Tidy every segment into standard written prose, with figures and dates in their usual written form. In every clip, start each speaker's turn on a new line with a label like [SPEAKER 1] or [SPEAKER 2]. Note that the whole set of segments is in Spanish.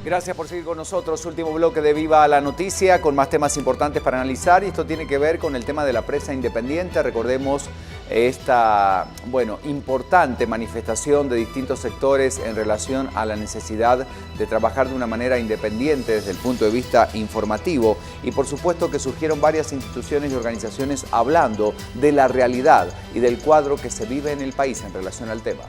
[SPEAKER 1] Gracias por seguir con nosotros. Último bloque de Viva la Noticia con más temas importantes para analizar. Y esto tiene que ver con el tema de la prensa independiente. Recordemos esta, importante manifestación de distintos sectores en relación a la necesidad de trabajar de una manera independiente desde el punto de vista informativo. Y por supuesto que surgieron varias instituciones y organizaciones hablando de la realidad y del cuadro que se vive en el país en relación al tema.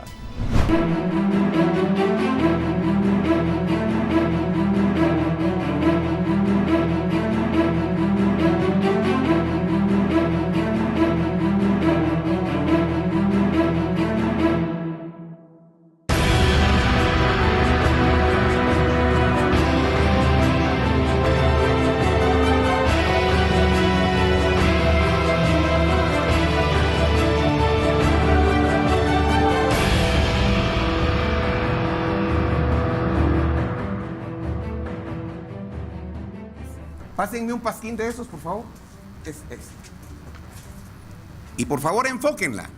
[SPEAKER 2] Pásenme un pasquín de esos, por favor. Y por favor, enfóquenla.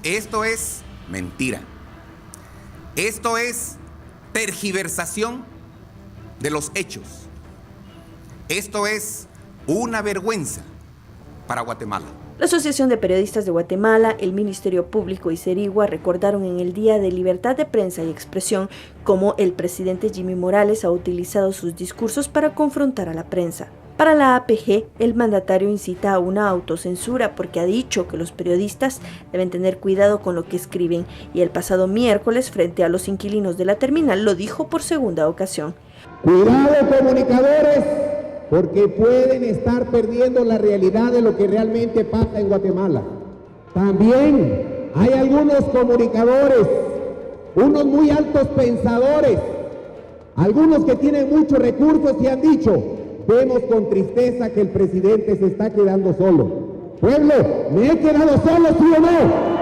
[SPEAKER 2] Esto es mentira. Esto es tergiversación de los hechos. Esto es una vergüenza para Guatemala.
[SPEAKER 3] La Asociación de Periodistas de Guatemala, el Ministerio Público y Serigua recordaron en el Día de Libertad de Prensa y Expresión cómo el presidente Jimmy Morales ha utilizado sus discursos para confrontar a la prensa. Para la APG, el mandatario incita a una autocensura porque ha dicho que los periodistas deben tener cuidado con lo que escriben y el pasado miércoles, frente a los inquilinos de la terminal, lo dijo por segunda ocasión.
[SPEAKER 4] Cuidado, comunicadores, porque pueden estar perdiendo la realidad de lo que realmente pasa en Guatemala. También hay algunos comunicadores, unos muy altos pensadores, algunos que tienen muchos recursos y han dicho: vemos con tristeza que el presidente se está quedando solo. Pueblo, ¿me he quedado solo, sí o no?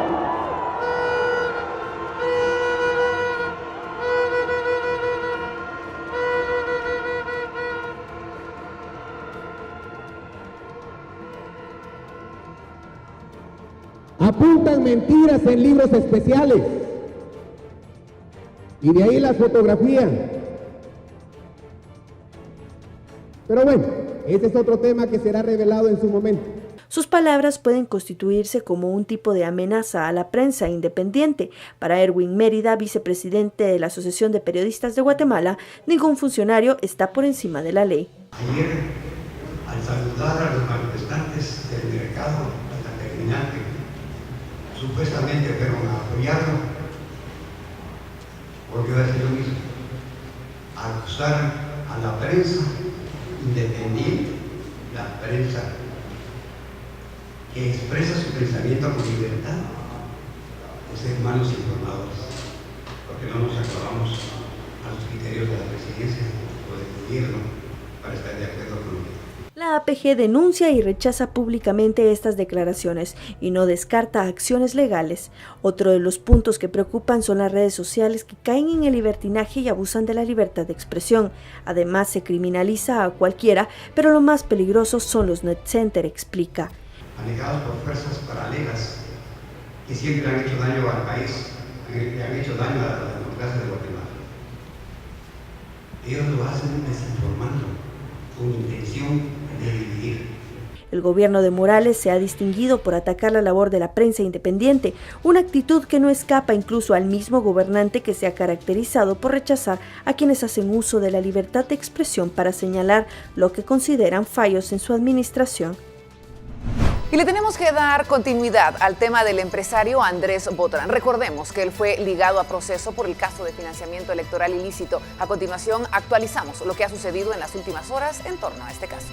[SPEAKER 4] Apuntan mentiras en libros especiales. Y de ahí la fotografía. Pero bueno, ese es otro tema que será revelado en su momento.
[SPEAKER 3] Sus palabras pueden constituirse como un tipo de amenaza a la prensa independiente. Para Erwin Mérida, vicepresidente de la Asociación de Periodistas de Guatemala, ningún funcionario está por encima de la ley.
[SPEAKER 5] Ayer, al saludar a los manifestantes del mercado de la terminal que supuestamente fueron a apoyarlo, volvió a decir lo mismo, a acusar a la prensa independiente, la prensa que expresa su pensamiento con libertad, de ser malos informadores, porque no nos acabamos a los criterios de la presidencia o del gobierno para estar de acuerdo con lo que...
[SPEAKER 3] La APG denuncia y rechaza públicamente estas declaraciones y no descarta acciones legales. Otro de los puntos que preocupan son las redes sociales que caen en el libertinaje y abusan de la libertad de expresión. Además, se criminaliza a cualquiera, pero lo más peligroso son los net center, explica.
[SPEAKER 5] Manejados por fuerzas paralelas que siempre han hecho daño al país, han hecho daño a la democracia de Guatemala. Ellos lo hacen desinformando, con intención de dividir.
[SPEAKER 3] El gobierno de Morales se ha distinguido por atacar la labor de la prensa independiente, una actitud que no escapa incluso al mismo gobernante que se ha caracterizado por rechazar a quienes hacen uso de la libertad de expresión para señalar lo que consideran fallos en su administración.
[SPEAKER 6] Y le tenemos que dar continuidad al tema del empresario Andrés Botrán. Recordemos que él fue ligado a proceso por el caso de financiamiento electoral ilícito. A continuación, actualizamos lo que ha sucedido en las últimas horas en torno a este caso.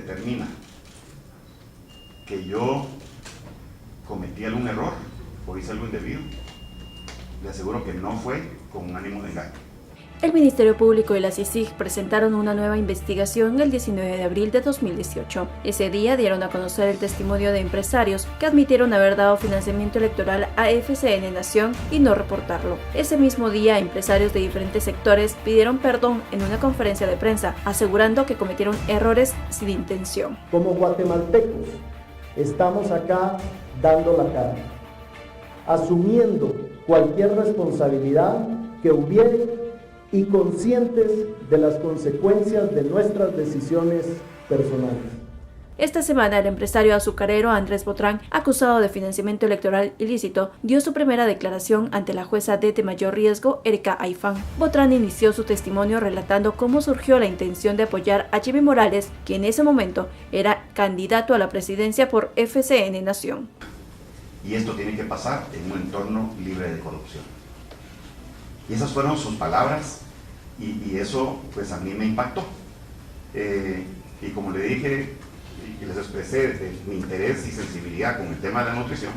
[SPEAKER 7] determina que yo cometí algún error o hice algo indebido, le aseguro que no fue con un ánimo de engaño.
[SPEAKER 3] El Ministerio Público y la CICIG presentaron una nueva investigación el 19 de abril de 2018. Ese día dieron a conocer el testimonio de empresarios que admitieron haber dado financiamiento electoral a FCN Nación y no reportarlo. Ese mismo día, empresarios de diferentes sectores pidieron perdón en una conferencia de prensa, asegurando que cometieron errores sin intención.
[SPEAKER 8] Como guatemaltecos, estamos acá dando la cara, asumiendo cualquier responsabilidad que hubiere y conscientes de las consecuencias de nuestras decisiones personales.
[SPEAKER 3] Esta semana, el empresario azucarero Andrés Botrán, acusado de financiamiento electoral ilícito, dio su primera declaración ante la jueza de mayor riesgo, Erika Aifán. Botrán inició su testimonio relatando cómo surgió la intención de apoyar a Jimmy Morales, que en ese momento era candidato a la presidencia por FCN Nación.
[SPEAKER 7] Y esto tiene que pasar en un entorno libre de corrupción. Y esas fueron sus palabras y eso pues a mí me impactó. Y como le dije y les expresé mi interés y sensibilidad con el tema de la nutrición,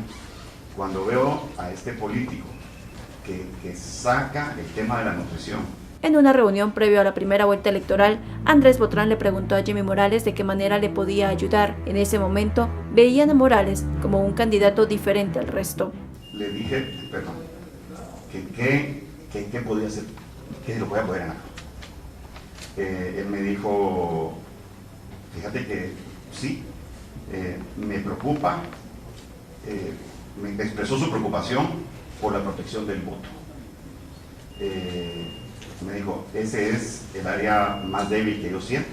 [SPEAKER 7] cuando veo a este político que saca el tema de la nutrición.
[SPEAKER 3] En una reunión previo a la primera vuelta electoral, Andrés Botrán le preguntó a Jimmy Morales de qué manera le podía ayudar. En ese momento, veían a Morales como un candidato diferente al resto.
[SPEAKER 7] Le dije, perdón, ¿qué podía hacer? ¿Qué lo voy a poder ganar? Él me dijo, fíjate que sí, me preocupa, me expresó su preocupación por la protección del voto. Me dijo, ese es el área más débil que yo siento.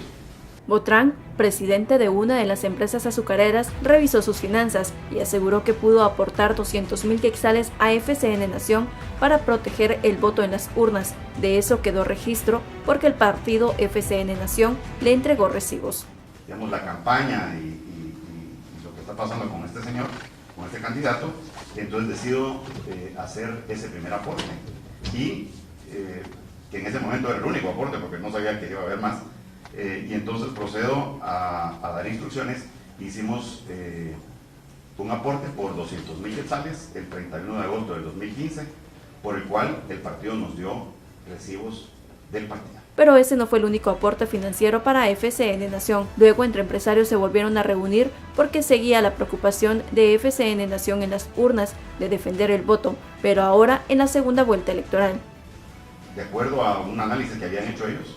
[SPEAKER 3] Botrán, presidente de una de las empresas azucareras, revisó sus finanzas y aseguró que pudo aportar 200,000 quetzales a FCN Nación para proteger el voto en las urnas. De eso quedó registro porque el partido FCN Nación le entregó recibos.
[SPEAKER 7] Digamos, la campaña y lo que está pasando con este señor, con este candidato, entonces decido hacer ese primer aporte. Y que en ese momento era el único aporte porque no sabía que iba a haber más. Y entonces procedo a dar instrucciones. Hicimos un aporte por 200,000 quetzales el 31 de agosto del 2015, por el cual el partido nos dio recibos del partido.
[SPEAKER 3] Pero ese no fue el único aporte financiero para FCN Nación. Luego, entre empresarios se volvieron a reunir porque seguía la preocupación de FCN Nación en las urnas de defender el voto, pero ahora en la segunda vuelta electoral.
[SPEAKER 7] De acuerdo a un análisis que habían hecho ellos,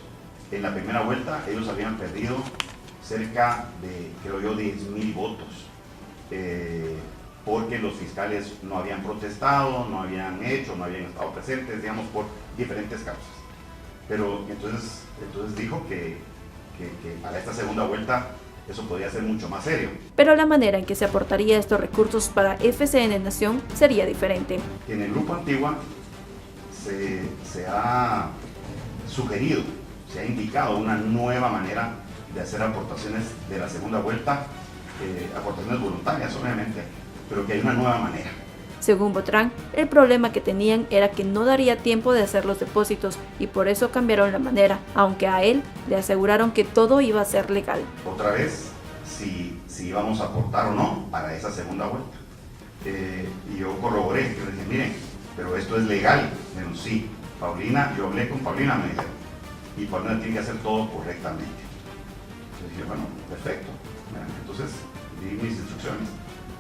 [SPEAKER 7] en la primera vuelta ellos habían perdido cerca de, creo yo, 10,000 votos, porque los fiscales no habían protestado, no habían estado presentes, digamos, por diferentes causas. Pero entonces dijo que para esta segunda vuelta eso podría ser mucho más serio.
[SPEAKER 3] Pero la manera en que se aportaría estos recursos para FCN Nación sería diferente.
[SPEAKER 7] En el Grupo Antigua se ha sugerido, se ha indicado una nueva manera de hacer aportaciones de la segunda vuelta, aportaciones voluntarias obviamente, pero que hay una nueva manera.
[SPEAKER 3] Según Botrán, el problema que tenían era que no daría tiempo de hacer los depósitos y por eso cambiaron la manera, aunque a él le aseguraron que todo iba a ser legal.
[SPEAKER 7] Otra vez, si íbamos a aportar o no para esa segunda vuelta. Y yo corroboré, yo le dije, miren, pero esto es legal. Bueno, sí, Paulina, yo hablé con Paulina, me dijeron, y Paulina tiene que hacer todo correctamente. Entonces dije, bueno, perfecto. Entonces di mis instrucciones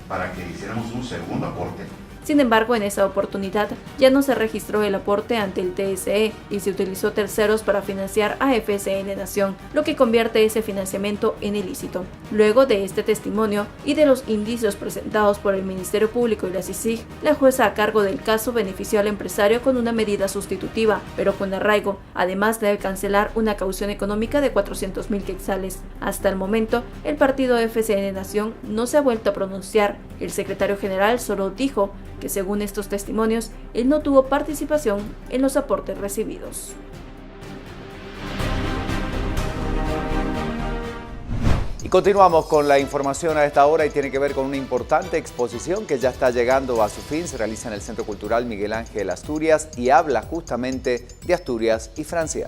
[SPEAKER 7] para que hiciéramos un segundo aporte.
[SPEAKER 3] Sin embargo, en esa oportunidad ya no se registró el aporte ante el TSE y se utilizó terceros para financiar a FCN Nación, lo que convierte ese financiamiento en ilícito. Luego de este testimonio y de los indicios presentados por el Ministerio Público y la CICIG, la jueza a cargo del caso benefició al empresario con una medida sustitutiva, pero con arraigo. Además, debe cancelar una caución económica de 400,000 quetzales. Hasta el momento, el partido FCN Nación no se ha vuelto a pronunciar. El secretario general solo dijo que según estos testimonios, él no tuvo participación en los aportes recibidos.
[SPEAKER 1] Y continuamos con la información a esta hora y tiene que ver con una importante exposición que ya está llegando a su fin. Se realiza en el Centro Cultural Miguel Ángel Asturias y habla justamente de Asturias y Francia.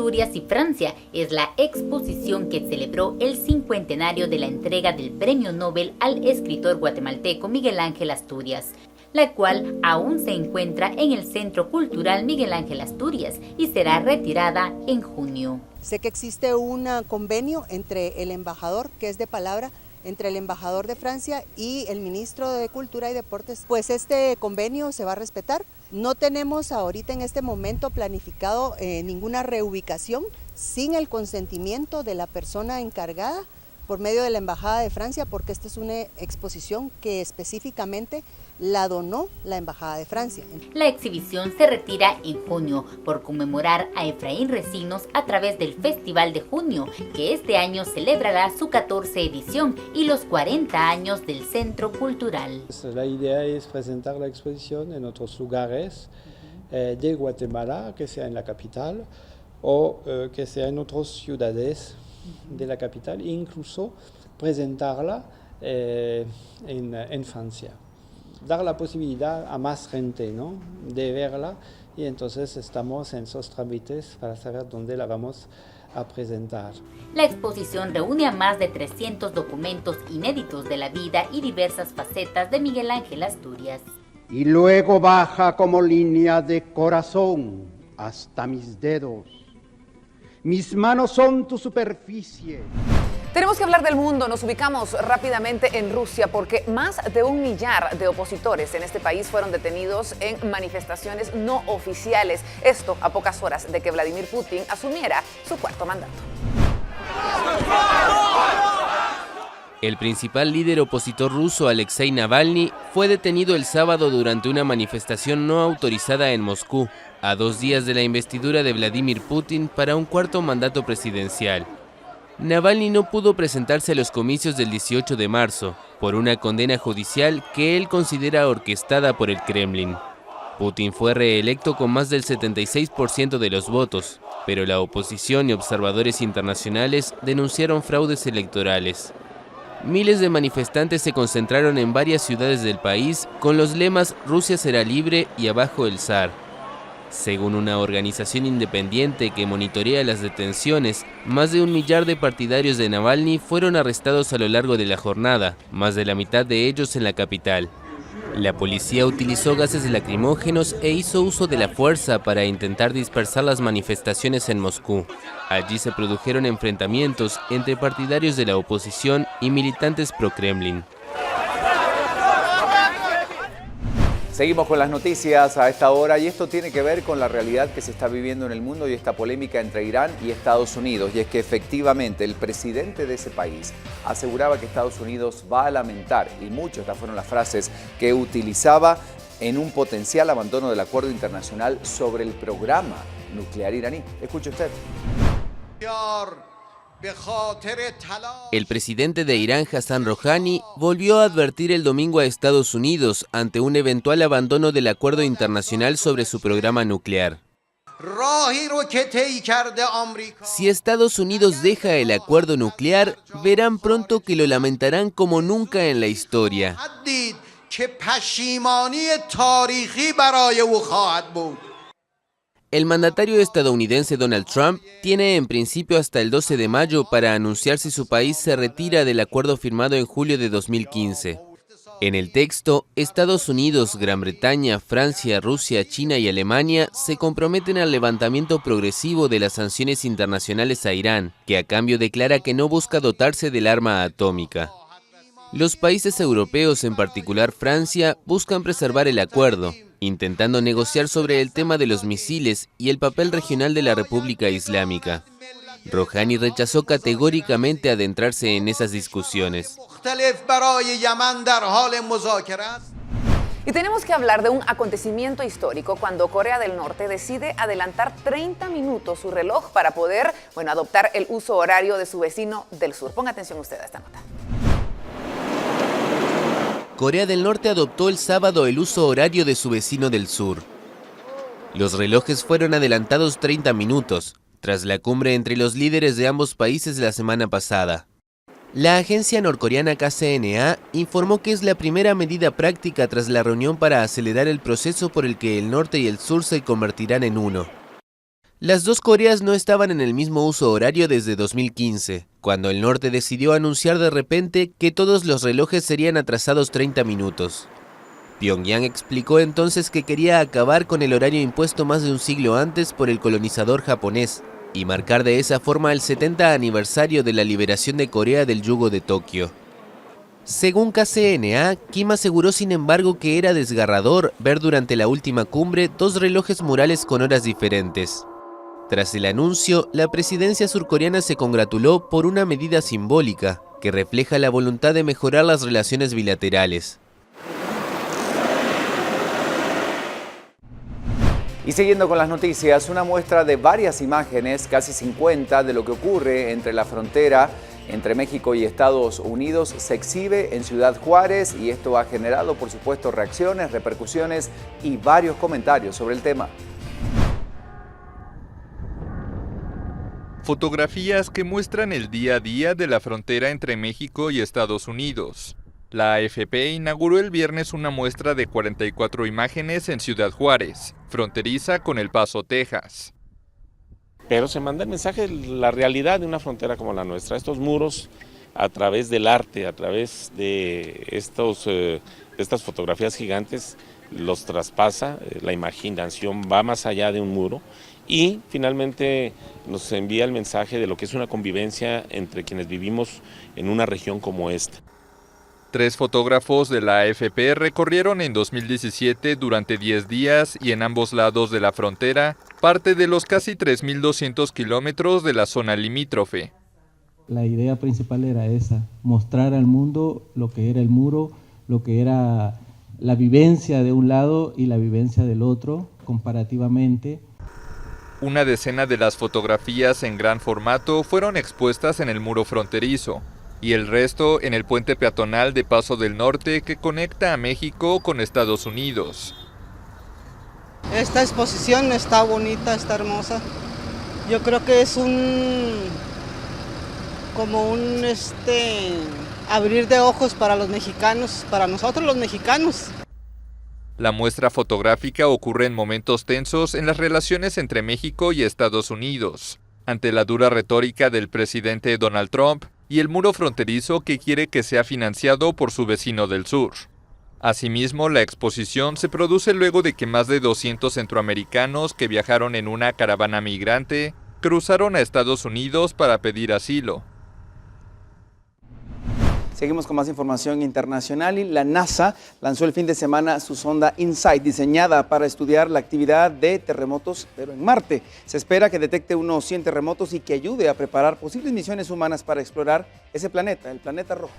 [SPEAKER 9] Asturias y Francia es la exposición que celebró el 50º de la entrega del Premio Nobel al escritor guatemalteco Miguel Ángel Asturias, la cual aún se encuentra en el Centro Cultural Miguel Ángel Asturias y será retirada en junio.
[SPEAKER 10] Sé que existe un convenio entre el embajador, que es de palabra, entre el embajador de Francia y el ministro de Cultura y Deportes. Pues este convenio se va a respetar. No tenemos ahorita en este momento planificado ninguna reubicación sin el consentimiento de la persona encargada por medio de la Embajada de Francia, porque esta es una exposición que específicamente la donó la Embajada de Francia.
[SPEAKER 9] La exhibición se retira en junio por conmemorar a Efraín Recinos a través del Festival de Junio, que este año celebrará su 14 edición y los 40 años del Centro Cultural.
[SPEAKER 11] La idea es presentar la exposición en otros lugares de Guatemala, que sea en la capital o que sea en otras ciudades de la capital, e incluso presentarla en Francia. Dar la posibilidad a más gente, ¿no?, de verla, y entonces estamos en esos trámites para saber dónde la vamos a presentar.
[SPEAKER 9] La exposición reúne a más de 300 documentos inéditos de la vida y diversas facetas de Miguel Ángel Asturias.
[SPEAKER 4] Y luego baja como línea de corazón hasta mis dedos. Mis manos son tu superficie.
[SPEAKER 6] Tenemos que hablar del mundo. Nos ubicamos rápidamente en Rusia porque más de 1 millar de opositores en este país fueron detenidos en manifestaciones no oficiales. Esto a pocas horas de que Vladimir Putin asumiera su 4º mandato.
[SPEAKER 12] El principal líder opositor ruso, Alexei Navalny, fue detenido el sábado durante una manifestación no autorizada en Moscú, a 2 días de la investidura de Vladimir Putin para un 4º mandato presidencial. Navalny no pudo presentarse a los comicios del 18 de marzo por una condena judicial que él considera orquestada por el Kremlin. Putin fue reelecto con más del 76% de los votos, pero la oposición y observadores internacionales denunciaron fraudes electorales. Miles de manifestantes se concentraron en varias ciudades del país con los lemas «Rusia será libre» y «Abajo el zar». Según una organización independiente que monitorea las detenciones, más de 1 millar de partidarios de Navalny fueron arrestados a lo largo de la jornada, más de la mitad de ellos en la capital. La policía utilizó gases lacrimógenos e hizo uso de la fuerza para intentar dispersar las manifestaciones en Moscú. Allí se produjeron enfrentamientos entre partidarios de la oposición y militantes pro-Kremlin.
[SPEAKER 1] Seguimos con las noticias a esta hora y esto tiene que ver con la realidad que se está viviendo en el mundo y esta polémica entre Irán y Estados Unidos. Y es que efectivamente el presidente de ese país aseguraba que Estados Unidos va a lamentar, y estas fueron las frases que utilizaba, en un potencial abandono del acuerdo internacional sobre el programa nuclear iraní. Escuche usted.
[SPEAKER 12] El presidente de Irán, Hassan Rouhani, volvió a advertir el domingo a Estados Unidos ante un eventual abandono del acuerdo internacional sobre su programa nuclear. Si Estados Unidos deja el acuerdo nuclear, verán pronto que lo lamentarán como nunca en la historia. El mandatario estadounidense Donald Trump tiene en principio hasta el 12 de mayo para anunciar si su país se retira del acuerdo firmado en julio de 2015. En el texto, Estados Unidos, Gran Bretaña, Francia, Rusia, China y Alemania se comprometen al levantamiento progresivo de las sanciones internacionales a Irán, que a cambio declara que no busca dotarse del arma atómica. Los países europeos, en particular Francia, buscan preservar el acuerdo, intentando negociar sobre el tema de los misiles y el papel regional de la República Islámica. Rouhani rechazó categóricamente adentrarse en esas discusiones.
[SPEAKER 6] Y tenemos que hablar de un acontecimiento histórico cuando Corea del Norte decide adelantar 30 minutos su reloj para poder, adoptar el uso horario de su vecino del sur. Ponga atención usted a esta nota.
[SPEAKER 12] Corea del Norte adoptó el sábado el uso horario de su vecino del sur. Los relojes fueron adelantados 30 minutos, tras la cumbre entre los líderes de ambos países la semana pasada. La agencia norcoreana KCNA informó que es la primera medida práctica tras la reunión para acelerar el proceso por el que el norte y el sur se convertirán en uno. Las dos Coreas no estaban en el mismo uso horario desde 2015, cuando el norte decidió anunciar de repente que todos los relojes serían atrasados 30 minutos. Pyongyang explicó entonces que quería acabar con el horario impuesto más de un siglo antes por el colonizador japonés y marcar de esa forma el 70 aniversario de la liberación de Corea del yugo de Tokio. Según KCNA, Kim aseguró sin embargo que era desgarrador ver durante la última cumbre dos relojes murales con horas diferentes. Tras el anuncio, la presidencia surcoreana se congratuló por una medida simbólica que refleja la voluntad de mejorar las relaciones bilaterales.
[SPEAKER 1] Y siguiendo con las noticias, una muestra de varias imágenes, casi 50, de lo que ocurre entre la frontera entre México y Estados Unidos se exhibe en Ciudad Juárez y esto ha generado, por supuesto, reacciones, repercusiones y varios comentarios sobre el tema.
[SPEAKER 13] Fotografías que muestran el día a día de la frontera entre México y Estados Unidos. La AFP inauguró el viernes una muestra de 44 imágenes en Ciudad Juárez, fronteriza con El Paso, Texas.
[SPEAKER 14] Pero se manda el mensaje de la realidad de una frontera como la nuestra. Estos muros, a través del arte, a través de estas fotografías gigantes, los traspasa, la imaginación va más allá de un muro y finalmente nos envía el mensaje de lo que es una convivencia entre quienes vivimos en una región como esta.
[SPEAKER 13] 3 fotógrafos de la AFP recorrieron en 2017 durante 10 días y en ambos lados de la frontera parte de los casi 3.200 kilómetros de la zona limítrofe.
[SPEAKER 15] La idea principal era esa, mostrar al mundo lo que era el muro, lo que era la vivencia de un lado y la vivencia del otro, comparativamente.
[SPEAKER 13] Una decena de las fotografías en gran formato fueron expuestas en el muro fronterizo y el resto en el puente peatonal de Paso del Norte que conecta a México con Estados Unidos.
[SPEAKER 16] Esta exposición está bonita, está hermosa. Yo creo que es como un abrir de ojos para los mexicanos, para nosotros los mexicanos.
[SPEAKER 13] La muestra fotográfica ocurre en momentos tensos en las relaciones entre México y Estados Unidos, ante la dura retórica del presidente Donald Trump y el muro fronterizo que quiere que sea financiado por su vecino del sur. Asimismo, la exposición se produce luego de que más de 200 centroamericanos que viajaron en una caravana migrante cruzaron a Estados Unidos para pedir asilo.
[SPEAKER 17] Seguimos con más información internacional y la NASA lanzó el fin de semana su sonda InSight, diseñada para estudiar la actividad de terremotos, pero en Marte. Se espera que detecte unos 100 terremotos y que ayude a preparar posibles misiones humanas para explorar ese planeta, el planeta rojo.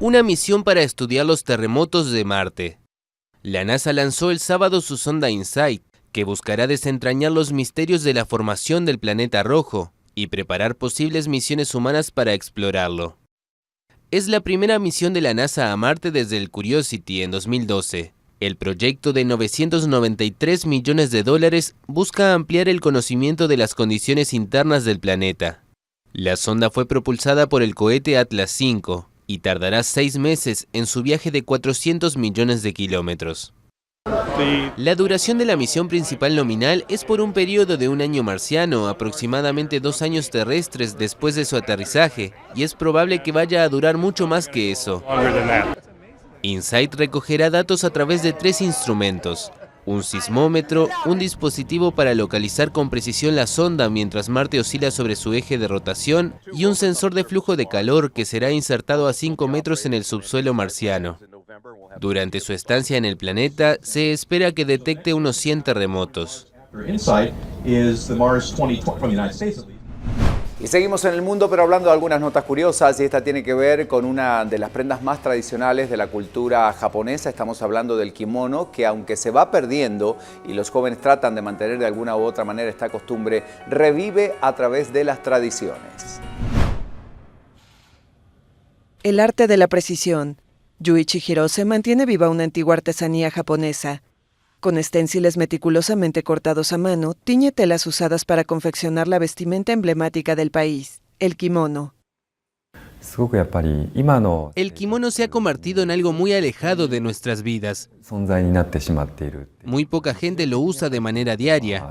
[SPEAKER 12] Una misión para estudiar los terremotos de Marte. La NASA lanzó el sábado su sonda InSight, que buscará desentrañar los misterios de la formación del planeta rojo y preparar posibles misiones humanas para explorarlo. Es la primera misión de la NASA a Marte desde el Curiosity en 2012. El proyecto de $993 millones busca ampliar el conocimiento de las condiciones internas del planeta. La sonda fue propulsada por el cohete Atlas V y tardará 6 meses en su viaje de 400 millones de kilómetros. La duración de la misión principal nominal es por un periodo de 1 año marciano, aproximadamente 2 años terrestres después de su aterrizaje, y es probable que vaya a durar mucho más que eso. InSight recogerá datos a través de 3 instrumentos: un sismómetro, un dispositivo para localizar con precisión la sonda mientras Marte oscila sobre su eje de rotación y un sensor de flujo de calor que será insertado a 5 metros en el subsuelo marciano. Durante su estancia en el planeta, se espera que detecte unos 100 terremotos.
[SPEAKER 1] Y seguimos en el mundo, pero hablando de algunas notas curiosas, y esta tiene que ver con una de las prendas más tradicionales de la cultura japonesa. Estamos hablando del kimono, que aunque se va perdiendo y los jóvenes tratan de mantener de alguna u otra manera esta costumbre, revive a través de las tradiciones.
[SPEAKER 18] El arte de la precisión. Yuichi Hirose mantiene viva una antigua artesanía japonesa. Con esténciles meticulosamente cortados a mano, tiñe telas usadas para confeccionar la vestimenta emblemática del país, el kimono.
[SPEAKER 12] El kimono se ha convertido en algo muy alejado de nuestras vidas. Muy poca gente lo usa de manera diaria.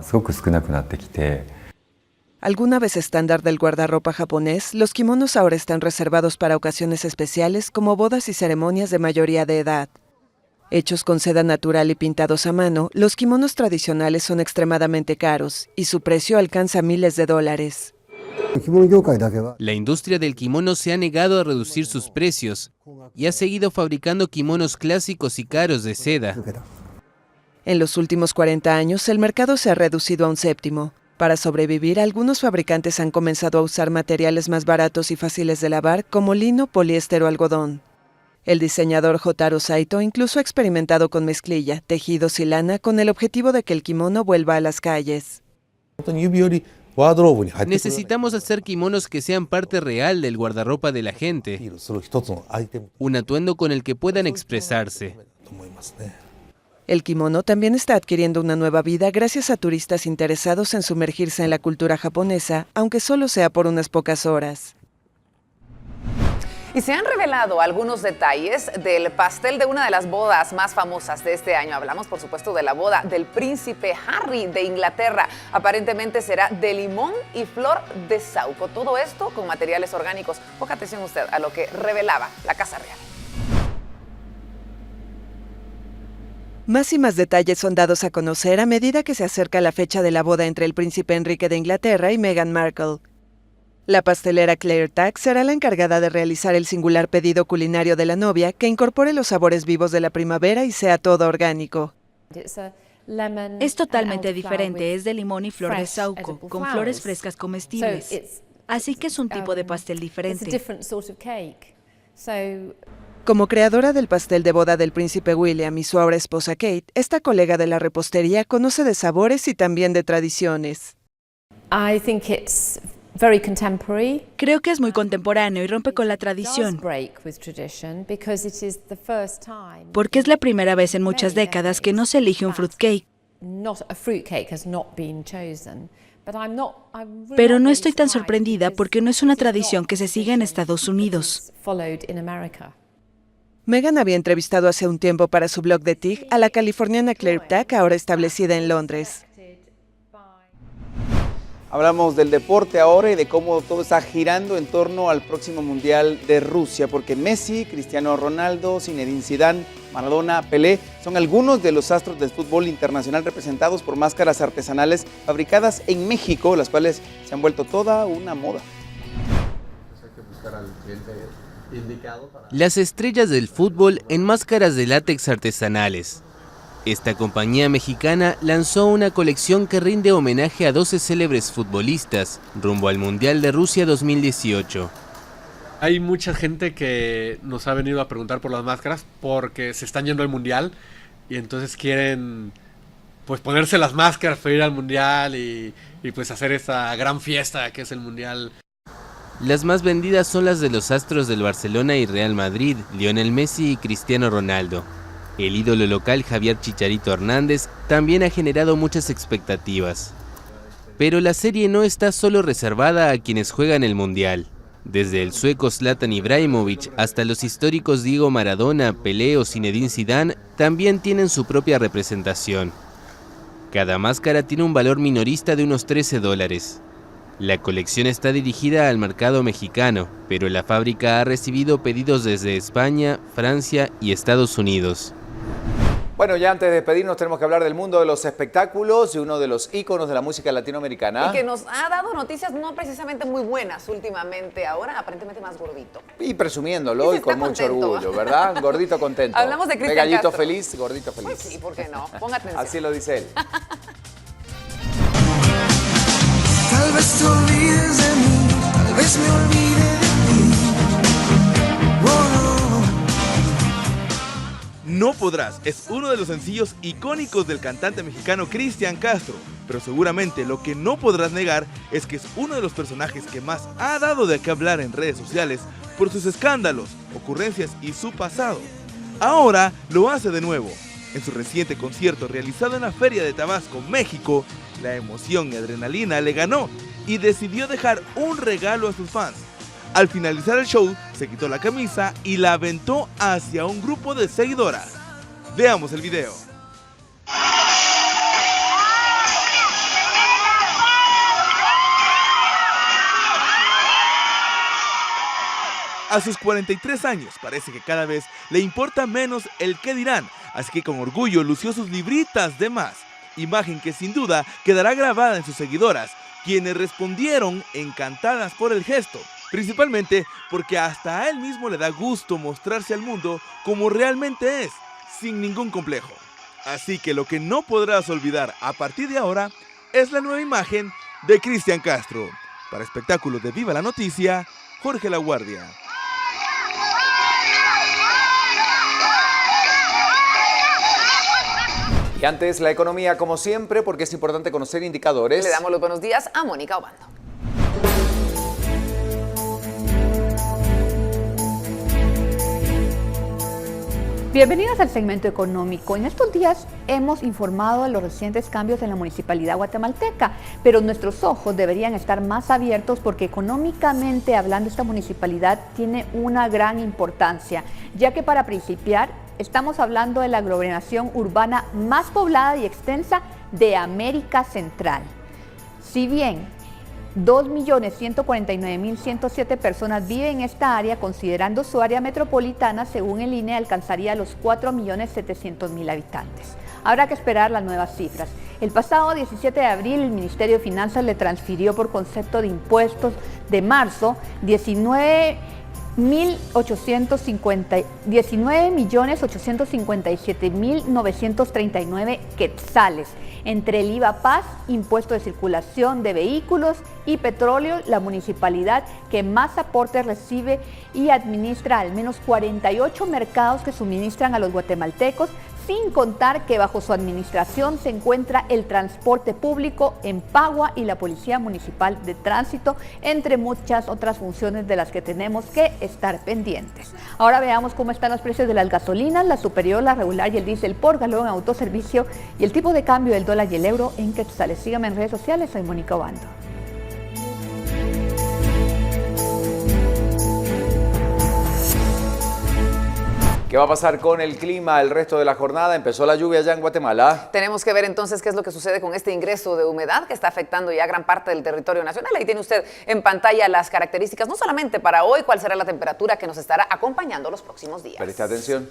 [SPEAKER 18] Alguna vez estándar del guardarropa japonés, los kimonos ahora están reservados para ocasiones especiales como bodas y ceremonias de mayoría de edad. Hechos con seda natural y pintados a mano, los kimonos tradicionales son extremadamente caros y su precio alcanza miles de dólares.
[SPEAKER 12] La industria del kimono se ha negado a reducir sus precios y ha seguido fabricando kimonos clásicos y caros de seda.
[SPEAKER 18] En los últimos 40 años, el mercado se ha reducido a un séptimo. Para sobrevivir, algunos fabricantes han comenzado a usar materiales más baratos y fáciles de lavar, como lino, poliéster o algodón. El diseñador Jotaro Saito incluso ha experimentado con mezclilla, tejidos y lana con el objetivo de que el kimono vuelva a las calles.
[SPEAKER 12] Necesitamos hacer kimonos que sean parte real del guardarropa de la gente, un atuendo con el que puedan expresarse.
[SPEAKER 18] El kimono también está adquiriendo una nueva vida gracias a turistas interesados en sumergirse en la cultura japonesa, aunque solo sea por unas pocas horas.
[SPEAKER 6] Y se han revelado algunos detalles del pastel de una de las bodas más famosas de este año. Hablamos, por supuesto, de la boda del príncipe Harry de Inglaterra. Aparentemente será de limón y flor de saúco. Todo esto con materiales orgánicos. Ponga atención usted a lo que revelaba la Casa Real.
[SPEAKER 18] Más y más detalles son dados a conocer a medida que se acerca la fecha de la boda entre el príncipe Enrique de Inglaterra y Meghan Markle. La pastelera Claire Tack será la encargada de realizar el singular pedido culinario de la novia que incorpore los sabores vivos de la primavera y sea todo orgánico.
[SPEAKER 19] Es totalmente diferente, es de limón y flor de saúco, con flores frescas comestibles. Así que es un tipo de pastel diferente.
[SPEAKER 18] Como creadora del pastel de boda del príncipe William y su ahora esposa Kate, esta colega de la repostería conoce de sabores y también de tradiciones.
[SPEAKER 19] Creo que es muy contemporáneo y rompe con la tradición, porque es la primera vez en muchas décadas que no se elige un fruitcake. Pero no estoy tan sorprendida porque no es una tradición que se sigue en Estados Unidos.
[SPEAKER 18] Meghan había entrevistado hace un tiempo para su blog de TIG a la californiana Claire Tack, ahora establecida en Londres.
[SPEAKER 17] Hablamos del deporte ahora y de cómo todo está girando en torno al próximo Mundial de Rusia, porque Messi, Cristiano Ronaldo, Zinedine Zidane, Maradona, Pelé, son algunos de los astros del fútbol internacional representados por máscaras artesanales fabricadas en México, las cuales se han vuelto toda una moda.
[SPEAKER 12] Las estrellas del fútbol en máscaras de látex artesanales. Esta compañía mexicana lanzó una colección que rinde homenaje a 12 célebres futbolistas rumbo al Mundial de Rusia 2018.
[SPEAKER 20] Hay mucha gente que nos ha venido a preguntar por las máscaras porque se están yendo al Mundial y entonces quieren pues ponerse las máscaras para ir al Mundial y pues hacer esta gran fiesta que es el Mundial.
[SPEAKER 12] Las más vendidas son las de los astros del Barcelona y Real Madrid, Lionel Messi y Cristiano Ronaldo. El ídolo local Javier Chicharito Hernández también ha generado muchas expectativas. Pero la serie no está solo reservada a quienes juegan el Mundial. Desde el sueco Zlatan Ibrahimovic hasta los históricos Diego Maradona, Pelé o Zinedine Zidane también tienen su propia representación. Cada máscara tiene un valor minorista de unos $13. La colección está dirigida al mercado mexicano, pero la fábrica ha recibido pedidos desde España, Francia y Estados Unidos.
[SPEAKER 1] Bueno, ya antes de despedirnos tenemos que hablar del mundo de los espectáculos y uno de los íconos de la música latinoamericana.
[SPEAKER 6] Y que nos ha dado noticias no precisamente muy buenas últimamente, ahora aparentemente más gordito.
[SPEAKER 1] Y presumiéndolo y con mucho orgullo, ¿verdad? Gordito contento.
[SPEAKER 6] Hablamos de Cristian
[SPEAKER 1] Gallito
[SPEAKER 6] Castro.
[SPEAKER 1] feliz, gordito feliz.
[SPEAKER 6] Pues sí, ¿por qué no? Ponga atención.
[SPEAKER 1] Así lo dice él.
[SPEAKER 21] Tal vez te olvides de mí, tal vez me olvide de ti.
[SPEAKER 22] No podrás es uno de los sencillos icónicos del cantante mexicano Cristian Castro, pero seguramente lo que no podrás negar es que es uno de los personajes que más ha dado de qué hablar en redes sociales por sus escándalos, ocurrencias y su pasado. Ahora lo hace de nuevo. En su reciente concierto realizado en la Feria de Tabasco, México, la emoción y adrenalina le ganó y decidió dejar un regalo a sus fans. Al finalizar el show, se quitó la camisa y la aventó hacia un grupo de seguidoras. Veamos el video. A sus 43 años parece que cada vez le importa menos el qué dirán, así que con orgullo lució sus libritas de más, imagen que sin duda quedará grabada en sus seguidoras, quienes respondieron encantadas por el gesto, principalmente porque hasta a él mismo le da gusto mostrarse al mundo como realmente es, sin ningún complejo. Así que lo que no podrás olvidar a partir de ahora es la nueva imagen de Cristian Castro. Para espectáculos de Viva la Noticia, Jorge La Guardia.
[SPEAKER 1] Y antes la economía como siempre, porque es importante conocer indicadores.
[SPEAKER 6] Le damos los buenos días a Mónica Obando.
[SPEAKER 2] Bienvenidos al segmento económico. En estos días hemos informado de los recientes cambios en la municipalidad guatemalteca, pero nuestros ojos deberían estar más abiertos porque económicamente hablando esta municipalidad tiene una gran importancia, ya que para principiar estamos hablando de la aglomeración urbana más poblada y extensa de América Central. Si bien 2.149.107 personas viven en esta área, considerando su área metropolitana, según el INE, alcanzaría los 4.700.000 habitantes. Habrá que esperar las nuevas cifras. El pasado 17 de abril, el Ministerio de Finanzas le transfirió por concepto de impuestos de marzo 19.857.939 quetzales. Entre el IVA PAS, impuesto de circulación de vehículos y petróleo, la municipalidad que más aportes recibe y administra al menos 48 mercados que suministran a los guatemaltecos, sin contar que bajo su administración se encuentra el transporte público en Pagua y la Policía Municipal de Tránsito, entre muchas otras funciones de las que tenemos que estar pendientes. Ahora veamos cómo están los precios de las gasolinas, la superior, la regular y el diésel por galón en autoservicio y el tipo de cambio del dólar y el euro en quetzales. Síganme en redes sociales, soy Mónica Obando.
[SPEAKER 1] ¿Qué va a pasar con el clima el resto de la jornada? Empezó la lluvia ya en Guatemala.
[SPEAKER 6] Tenemos que ver entonces qué es lo que sucede con este ingreso de humedad que está afectando ya gran parte del territorio nacional. Ahí tiene usted en pantalla las características, no solamente para hoy, cuál será la temperatura que nos estará acompañando los próximos días.
[SPEAKER 1] Preste atención.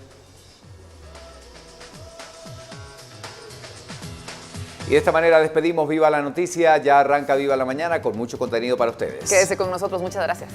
[SPEAKER 1] Y de esta manera despedimos Viva la Noticia. Ya arranca Viva la Mañana con mucho contenido para ustedes.
[SPEAKER 6] Quédese con nosotros, muchas gracias.